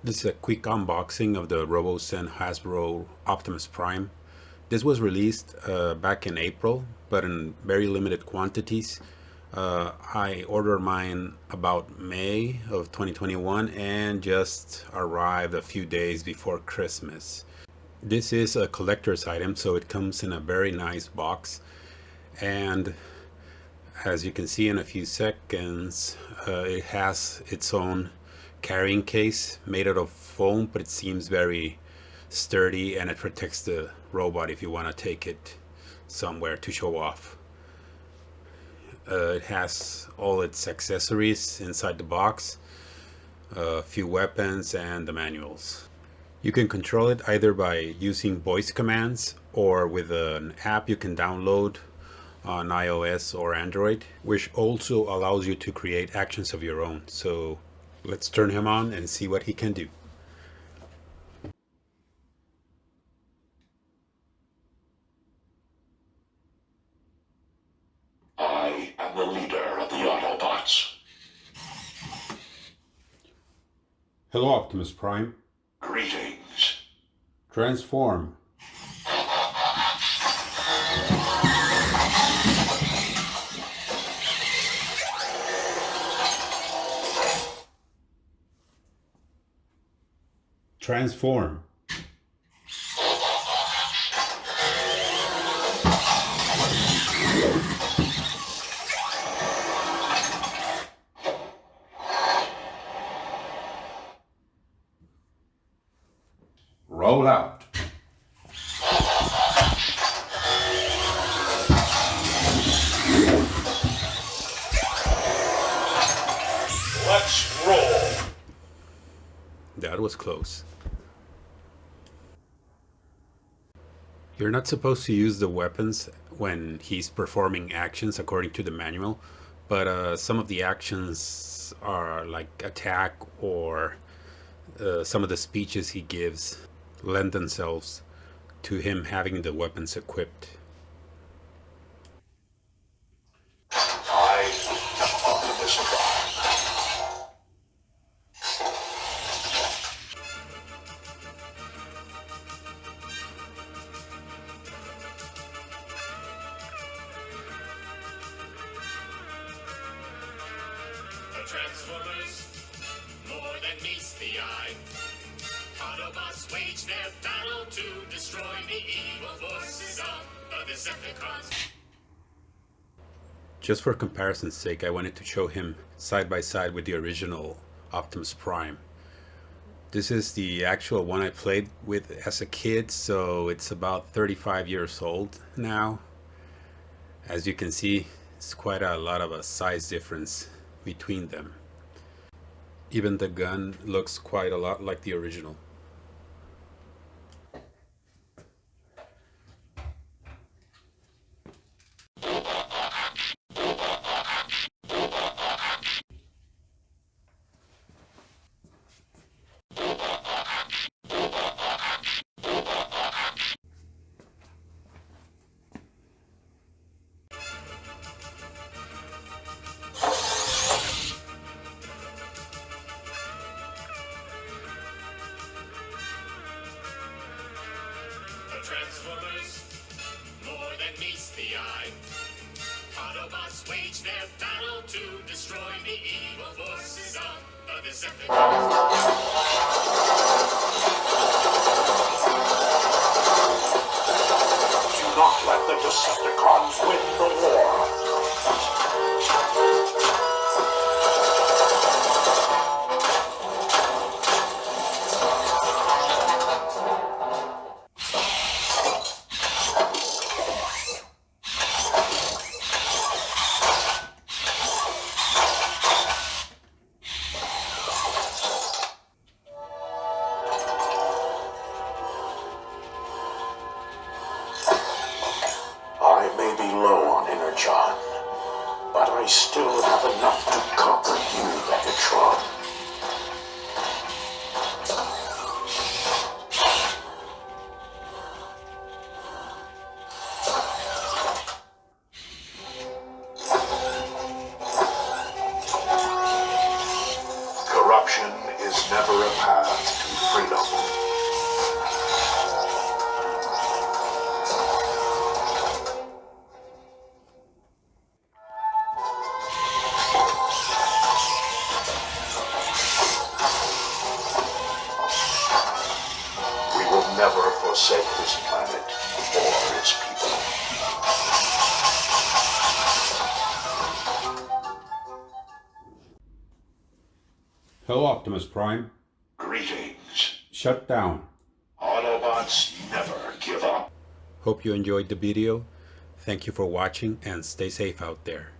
This is a quick unboxing of the Robosen Hasbro Optimus Prime. This was released back in April, but in very limited quantities. I ordered mine about May of 2021 and just arrived a few days before Christmas. This is a collector's item, so it comes in a very nice box. And as you can see in a few seconds, it has its own carrying case made out of foam, but it seems very sturdy and it protects the robot if you want to take it somewhere to show off. It has all its accessories inside the box, a few weapons and the manuals. You can control it either by using voice commands or with an app you can download on iOS or Android, which also allows you to create actions of your own. So let's turn him on and see what he can do. I am the leader of the Autobots. Hello, Optimus Prime. Greetings. Transform. Transform. Roll out. Let's roll. That was close. You're not supposed to use the weapons when he's performing actions according to the manual, but some of the actions are like attack or some of the speeches he gives lend themselves to him having the weapons equipped. I am Optimus Prime. The Transformers, more than meets the eye. Autobots wage their battle to destroy the evil forces of the Decepticons. Just for comparison's sake, I wanted to show him side by side with the original Optimus Prime. This is the actual one I played with as a kid, so it's about 35 years old now. As you can see, it's quite a lot of a size difference between them. Even the gun looks quite a lot like the original. The Transformers, more than meets the eye. Autobots wage their battle to destroy the evil forces of the Decepticons. Do not let the Decepticons win the war. path to freedom. We will never forsake this planet or its people. Hello, Optimus Prime. Greetings. Shut down. Autobots never give up. Hope you enjoyed the video. Thank you for watching and stay safe out there.